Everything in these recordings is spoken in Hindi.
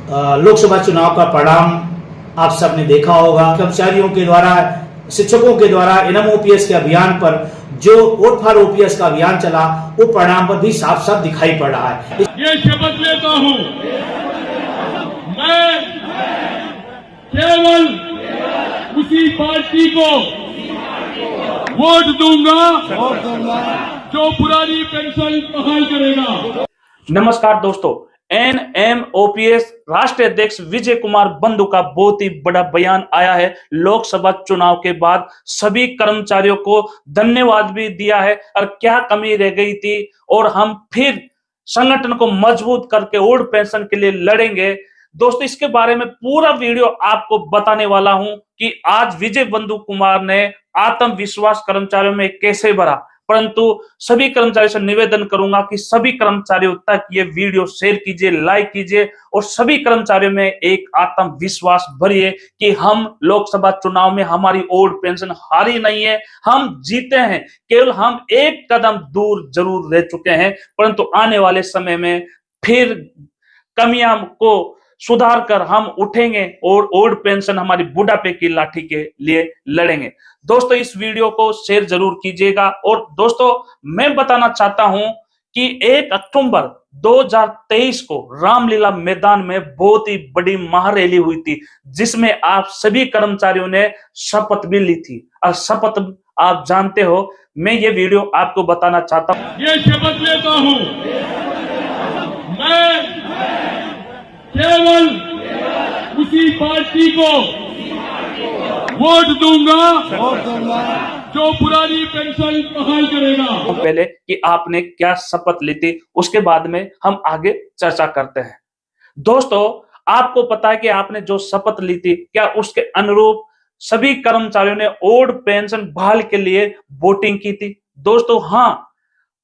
लोकसभा चुनाव का परिणाम आप सबने देखा होगा। कर्मचारियों के द्वारा, शिक्षकों के द्वारा एनएम ओपीएस के अभियान पर जो वोट फॉर ओपीएस का अभियान चला, वो परिणाम पर भी साफ साफ दिखाई पड़ रहा है। ये शपथ लेता हूं, मैं केवल उसी पार्टी को वोट दूंगा जो पुरानी पेंशन बहाल करेगा। नमस्कार दोस्तों, एनएमओपीएस राष्ट्रीय अध्यक्ष विजय कुमार बंधु का बहुत ही बड़ा बयान आया है। लोकसभा चुनाव के बाद सभी कर्मचारियों को धन्यवाद भी दिया है और क्या कमी रह गई थी और हम फिर संगठन को मजबूत करके ओल्ड पेंशन के लिए लड़ेंगे। दोस्तों, इसके बारे में पूरा वीडियो आपको बताने वाला हूं कि आज विजय बंधु कुमार ने आत्मविश्वास कर्मचारियों में कैसे भरा। परंतु सभी कर्मचारियों से निवेदन करूंगा कि सभी कर्मचारियों तक ये वीडियो शेयर कीजिए, लाइक कीजिए और सभी कर्मचारियों में एक आत्मविश्वास भरिए कि हम लोकसभा चुनाव में हमारी ओल्ड पेंशन हारी नहीं है, हम जीते हैं। केवल हम एक कदम दूर जरूर रह चुके हैं, परंतु आने वाले समय में फिर कमियां को सुधार कर हम उठेंगे और ओल्ड पेंशन हमारी बुढ़ापे की लाठी के लिए लड़ेंगे। दोस्तों, इस वीडियो को शेयर जरूर कीजिएगा। और दोस्तों, मैं बताना चाहता हूं कि 1 अक्टूबर 2023 को रामलीला मैदान में बहुत ही बड़ी महारैली हुई थी, जिसमें आप सभी कर्मचारियों ने शपथ भी ली थी। और शपथ आप जानते हो, मैं ये वीडियो आपको बताना चाहता हूं। ये शपथ लेता हूं, मैं केवल उसी पार्टी को वोट दूंगा जो पुरानी पेंशन बहाल करेगा। पहले कि आपने क्या शपथ ली थी, उसके बाद में हम आगे चर्चा करते हैं। दोस्तों, आपको पता है कि आपने जो शपथ ली थी, क्या उसके अनुरूप सभी कर्मचारियों ने ओल्ड पेंशन बहाल के लिए वोटिंग की थी? दोस्तों, हाँ,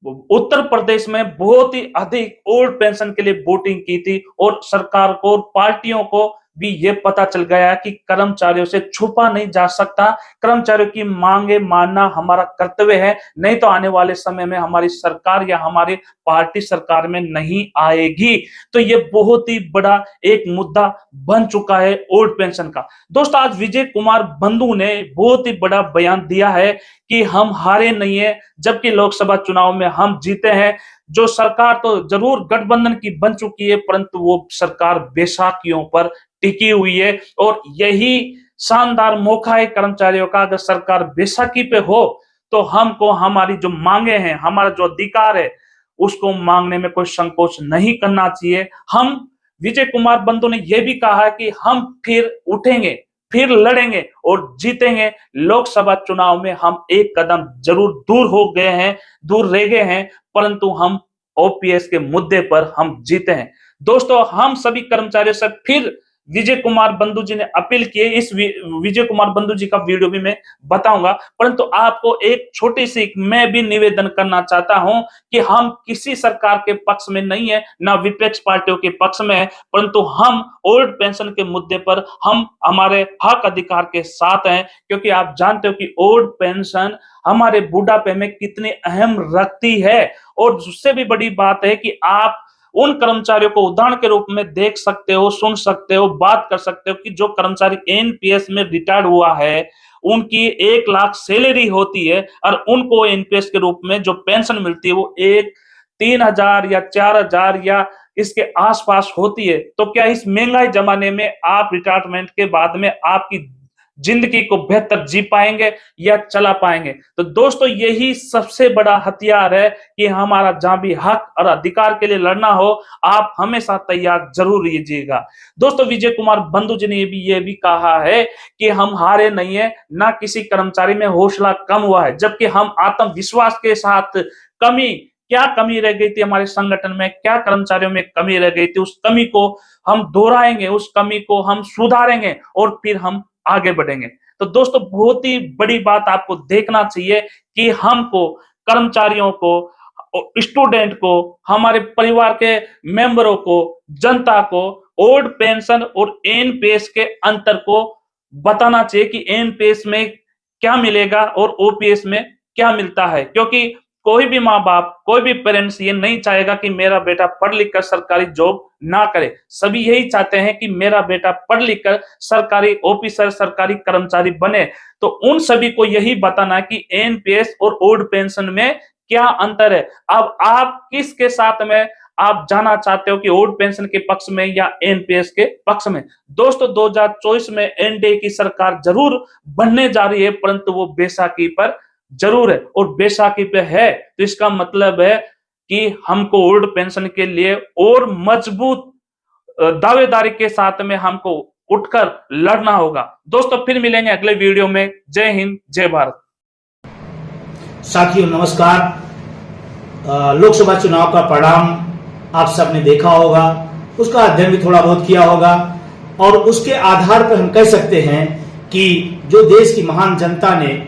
उत्तर प्रदेश में बहुत ही अधिक ओल्ड पेंशन के लिए वोटिंग की थी और सरकार को और पार्टियों को भी ये पता चल गया कि कर्मचारियों से छुपा नहीं जा सकता। कर्मचारियों की मांगे मानना हमारा कर्तव्य है, नहीं तो आने वाले समय में हमारी सरकार या हमारी पार्टी सरकार में नहीं आएगी। तो ये बहुत ही बड़ा एक मुद्दा बन चुका है ओल्ड पेंशन का। दोस्तों, आज विजय कुमार बंधु ने बहुत ही बड़ा बयान दिया है कि हम हारे नहीं है, जबकि लोकसभा चुनाव में हम जीते हैं। जो सरकार तो जरूर गठबंधन की बन चुकी है, परंतु वो सरकार बेसाखियों पर टिकी हुई है और यही शानदार मौका है कर्मचारियों का। अगर सरकार बेसाखी पे हो तो हमको हमारी जो मांगे हैं, हमारा जो अधिकार है, उसको मांगने में कोई संकोच नहीं करना चाहिए। हम विजय कुमार बंधु ने यह भी कहा कि हम फिर उठेंगे, फिर लड़ेंगे और जीतेंगे। लोकसभा चुनाव में हम एक कदम जरूर दूर हो गए हैं, दूर रह गए हैं, परंतु हम ओपीएस के मुद्दे पर हम जीते हैं। दोस्तों, हम सभी कर्मचारियों से फिर विजय कुमार बंधु जी ने अपील की है। इस विजय कुमार बंधु जी का वीडियो भी मैं बताऊंगा, परंतु आपको एक छोटी सी मैं भी निवेदन करना चाहता हूं कि हम किसी सरकार के पक्ष में नहीं है, ना विपक्ष पार्टियों के पक्ष में है, परंतु हम ओल्ड पेंशन के मुद्दे पर हम हमारे हक अधिकार के साथ हैं। क्योंकि आप जानते हो कि ओल्ड पेंशन हमारे बुढ़ापे में कितनी अहम रखती है। और उससे भी बड़ी बात है कि आप उन कर्मचारियों को उदाहरण के रूप में देख सकते हो, सुन सकते हो, बात कर सकते हो कि जो कर्मचारी एनपीएस में रिटायर्ड हुआ है, उनकी 1 लाख सैलरी होती है और उनको एनपीएस के रूप में जो पेंशन मिलती है वो 3,000 या 4,000 या इसके आसपास होती है। तो क्या इस महंगाई जमाने में आप रिटायरमेंट के बाद में आपकी जिंदगी को बेहतर जी पाएंगे या चला पाएंगे? तो दोस्तों, यही सबसे बड़ा हथियार है कि हमारा जहां भी हक और अधिकार के लिए लड़ना हो, आप हमेशा तैयार जरूर रहिएगा। दोस्तों, विजय कुमार बंधु जी ने ये भी कहा है कि हम हारे नहीं है, ना किसी कर्मचारी में हौसला कम हुआ है, जबकि हम आत्मविश्वास के साथ क्या कमी रह गई थी हमारे संगठन में, क्या कर्मचारियों में कमी रह गई थी, उस कमी को हम दोहराएंगे, उस कमी को हम सुधारेंगे और फिर हम आगे बढ़ेंगे। तो दोस्तों, बहुत ही बड़ी बात आपको देखना चाहिए कि हमको, कर्मचारियों को, स्टूडेंट को, हमारे परिवार के मेंबरों को, जनता को ओल्ड पेंशन और एनपीएस के अंतर को बताना चाहिए कि एनपीएस में क्या मिलेगा और ओपीएस में क्या मिलता है। क्योंकि कोई भी माँ बाप, कोई भी पेरेंट्स ये नहीं चाहेगा कि मेरा बेटा पढ़ लिख कर सरकारी जॉब ना करे। सभी यही चाहते हैं कि मेरा बेटा पढ़ लिख कर सरकारी ऑफिसर, सरकारी कर्मचारी बने। तो उन सभी को यही बताना कि एनपीएस और ओल्ड पेंशन में क्या अंतर है। अब आप किसके साथ में आप जाना चाहते हो कि ओल्ड पेंशन के पक्ष में या एनपीएस के पक्ष में। दोस्तों 2024 में एनडीए की सरकार जरूर बनने जा रही है, परंतु वो बैसाखी पर जरूर है, और बैसाखी पे है तो इसका मतलब है कि हमको ओल्ड पेंशन के लिए और मजबूत दावेदारी के साथ में हमको उठकर लड़ना होगा। दोस्तों फिर मिलेंगे अगले वीडियो में। जय हिंद, जय भारत। साथियों नमस्कार। लोकसभा चुनाव का परिणाम आप सबने देखा होगा, उसका अध्ययन भी थोड़ा बहुत किया होगा, और उसके आधार पर हम कह सकते हैं कि जो देश की महान जनता ने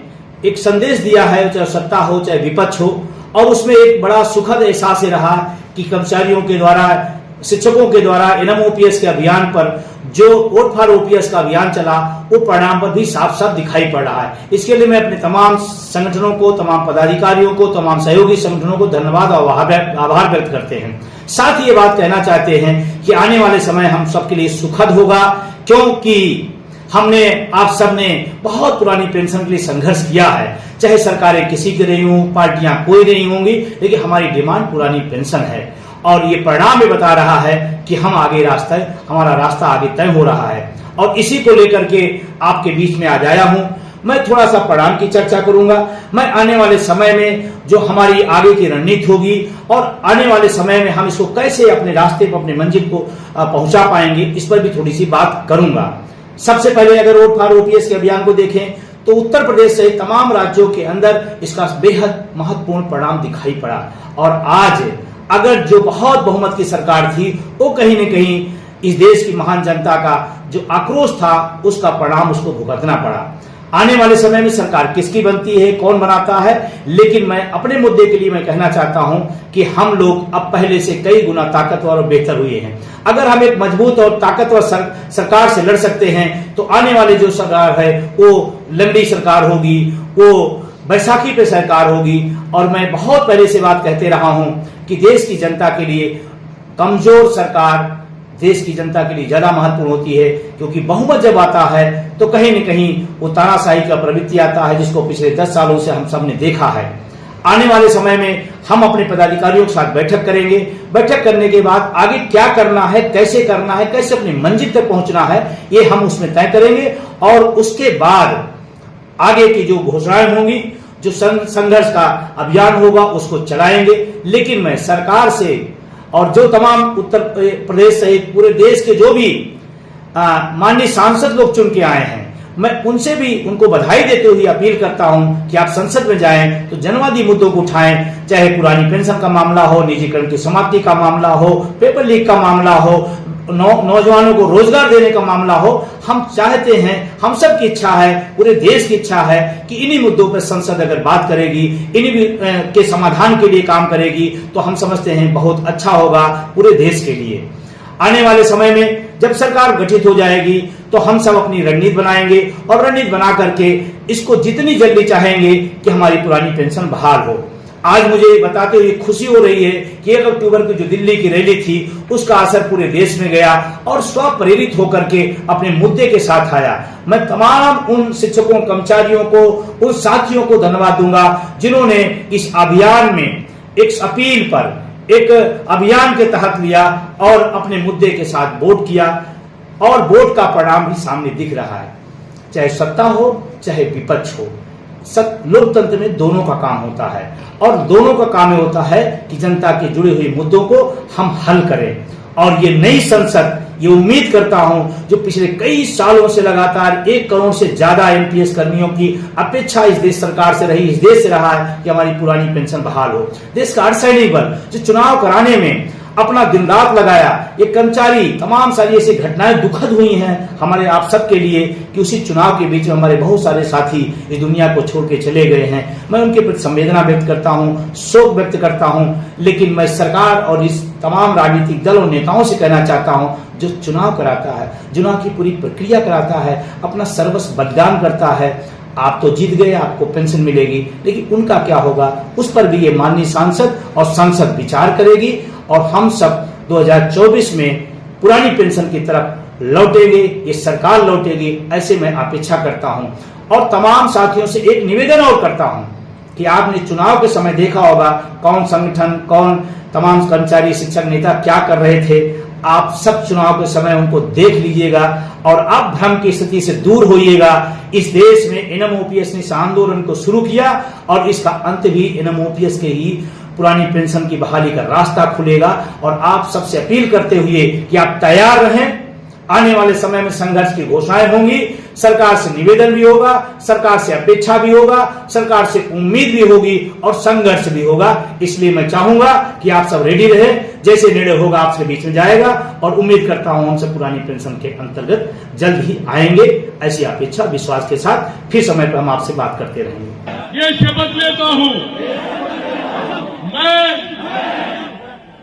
एक संदेश दिया है, चाहे सत्ता हो चाहे विपक्ष हो, और उसमें एक बड़ा सुखद एहसास ये रहा कि कर्मचारियों के द्वारा, शिक्षकों के द्वारा एनएमओपीएस के अभियान पर जो वोट फॉर ओपीएस का अभियान चला, वो परिणाम पर भी साफ साफ दिखाई पड़ रहा है। इसके लिए मैं अपने तमाम संगठनों को, तमाम पदाधिकारियों को, तमाम सहयोगी संगठनों को धन्यवाद और आभार व्यक्त करते हैं। साथ ही ये बात कहना चाहते हैं कि आने वाले समय हम सबके लिए सुखद होगा, क्योंकि हमने, आप सबने बहुत पुरानी पेंशन के लिए संघर्ष किया है। चाहे सरकारें किसी की रही हों, पार्टियां कोई नहीं होंगी, लेकिन हमारी डिमांड पुरानी पेंशन है, और ये परिणाम भी बता रहा है कि हमारा रास्ता आगे तय हो रहा है। और इसी को लेकर के आपके बीच में आज आया हूं। मैं थोड़ा सा परिणाम की चर्चा करूंगा। मैं आने वाले समय में जो हमारी आगे की रणनीति होगी, और आने वाले समय में हम इसको कैसे अपने रास्ते पर, अपने मंजिल को पहुंचा पाएंगे, इस पर भी थोड़ी सी बात करूंगा। सबसे पहले अगर वोट फॉर ओपीएस के अभियान को देखें तो उत्तर प्रदेश सहित तमाम राज्यों के अंदर इसका बेहद महत्वपूर्ण परिणाम दिखाई पड़ा, और आज अगर जो बहुत बहुमत की सरकार थी, वो कहीं न कहीं इस देश की महान जनता का जो आक्रोश था, उसका परिणाम उसको भुगतना पड़ा। आने वाले समय में सरकार किसकी बनती है, कौन बनाता है, लेकिन मैं अपने मुद्दे के लिए मैं कहना चाहता हूं कि हम लोग अब पहले से कई गुना ताकतवर और बेहतर हुए हैं। अगर हम एक मजबूत और ताकतवर सरकार से लड़ सकते हैं, तो आने वाले जो सरकार है वो लंबी सरकार होगी, वो बैसाखी पे सरकार होगी। और मैं बहुत पहले से बात कहते रहा हूं कि देश की जनता के लिए कमजोर सरकार देश की जनता के लिए ज्यादा महत्वपूर्ण होती है, क्योंकि बहुमत जब आता है तो कहीं न कहीं वो तानाशाही का प्रवृत्ति आता है, जिसको पिछले 10 सालों से हम सब ने देखा है। आने वाले समय में हम अपने पदाधिकारियों के साथ बैठक करेंगे। बैठक करने के बाद आगे क्या करना है, कैसे करना है, कैसे अपनी मंजिल तक पहुंचना है, ये हम उसमें तय करेंगे। और उसके बाद आगे की जो घोषणाएं होंगी, जो संघर्ष का अभियान होगा, उसको चलाएंगे। लेकिन मैं सरकार से और जो तमाम उत्तर प्रदेश सहित पूरे देश के जो भी माननीय सांसद लोग चुन के आए हैं, मैं उनसे भी उनको बधाई देते हुए अपील करता हूं कि आप संसद में जाएं तो जनवादी मुद्दों को उठाएं, चाहे पुरानी पेंशन का मामला हो, निजीकरण की समाप्ति का मामला हो, पेपर लीक का मामला हो, नौजवानों को रोजगार देने का मामला हो। हम चाहते हैं, हम सब की इच्छा है, पूरे देश की इच्छा है कि इन्हीं मुद्दों पर संसद अगर बात करेगी, इन्हीं के समाधान के लिए काम करेगी, तो हम समझते हैं बहुत अच्छा होगा पूरे देश के लिए। आने वाले समय में जब सरकार गठित हो जाएगी तो हम सब अपनी रणनीति बनाएंगे, और रणनीति बना करके इसको जितनी जल्दी चाहेंगे कि हमारी पुरानी पेंशन बहाल हो। आज मुझे बताते हुए खुशी हो रही है कि 1 अक्टूबर की जो दिल्ली की रैली थी, उसका असर पूरे देश में गया, और स्व प्रेरित होकर के अपने मुद्दे के साथ आया। मैं तमाम उन शिक्षकों, कर्मचारियों को, उन साथियों को धन्यवाद दूंगा जिन्होंने इस अभियान में एक अपील पर, एक अभियान के तहत लिया और अपने मुद्दे के साथ वोट किया, और वोट का परिणाम भी सामने दिख रहा है। चाहे सत्ता हो चाहे विपक्ष हो, लोकतंत्र में दोनों का काम होता है, और दोनों का काम होता है कि जनता के जुड़े हुए मुद्दों को हम हल करें। और ये नई संसद, ये उम्मीद करता हूं, जो पिछले कई सालों से लगातार 1 करोड़ से ज्यादा एनपीएस कर्मियों की अपेक्षा इस देश सरकार से रही, इस देश से रहा है कि हमारी पुरानी पेंशन बहाल हो। देश का अर्धसैनिक बल जो चुनाव कराने में अपना दिन रात लगाया, ये कर्मचारी, तमाम सारी ऐसी घटनाएं दुखद हुई हैं हमारे आप सबके लिए कि उसी चुनाव के बीच में हमारे बहुत सारे साथी इस दुनिया को छोड़ के चले गए हैं। मैं उनके प्रति संवेदना व्यक्त करता हूं, शोक व्यक्त करता हूं, लेकिन मैं सरकार और इस तमाम राजनीतिक दल और नेताओं से कहना चाहता हूं, जो चुनाव कराता है, चुनाव की पूरी प्रक्रिया कराता है, अपना सर्वस्व बलिदान करता है, आप तो जीत गए, आपको पेंशन मिलेगी, लेकिन उनका क्या होगा, उस पर भी ये माननीय सांसद और संसद विचार करेगी और हम सब 2024 में पुरानी पेंशन की तरफ लौटेंगे, ये सरकार लौटेगी, ऐसे मैं अपेक्षा करता हूं। और तमाम साथियों से एक निवेदन और करता हूं कि आपने चुनाव के समय देखा होगा कौन संगठन, कौन तमाम कर्मचारी, शिक्षक, नेता क्या कर रहे थे। आप सब चुनाव के समय उनको देख लीजिएगा और आप भ्रम की स्थिति से दूर होइएगा। इस देश में एनएमओपीएस ने इस आंदोलन को शुरू किया और इसका अंत भी एनएमओपीएस के ही पुरानी पेंशन की बहाली का रास्ता खुलेगा। और आप सबसे अपील करते हुए कि आप तैयार रहें, आने वाले समय में संघर्ष की घोषणाएं होंगी, सरकार से निवेदन भी होगा, सरकार से अपेक्षा भी होगा, सरकार से उम्मीद भी होगी और संघर्ष भी होगा। इसलिए मैं चाहूंगा कि आप सब रेडी रहे, जैसे निर्णय होगा आपसे बीच में जाएगा और उम्मीद करता हूं हमसे पुरानी पेंशन के अंतर्गत जल्द ही आएंगे। ऐसी अपेक्षा विश्वास के साथ फिर समय पर हम आपसे बात करते रहेंगे। ये शपथ लेता हूं मैं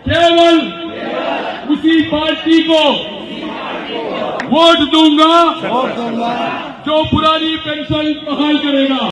केवल उसी पार्टी को वोट दूंगा जो पुरानी पेंशन बहाल करेगा।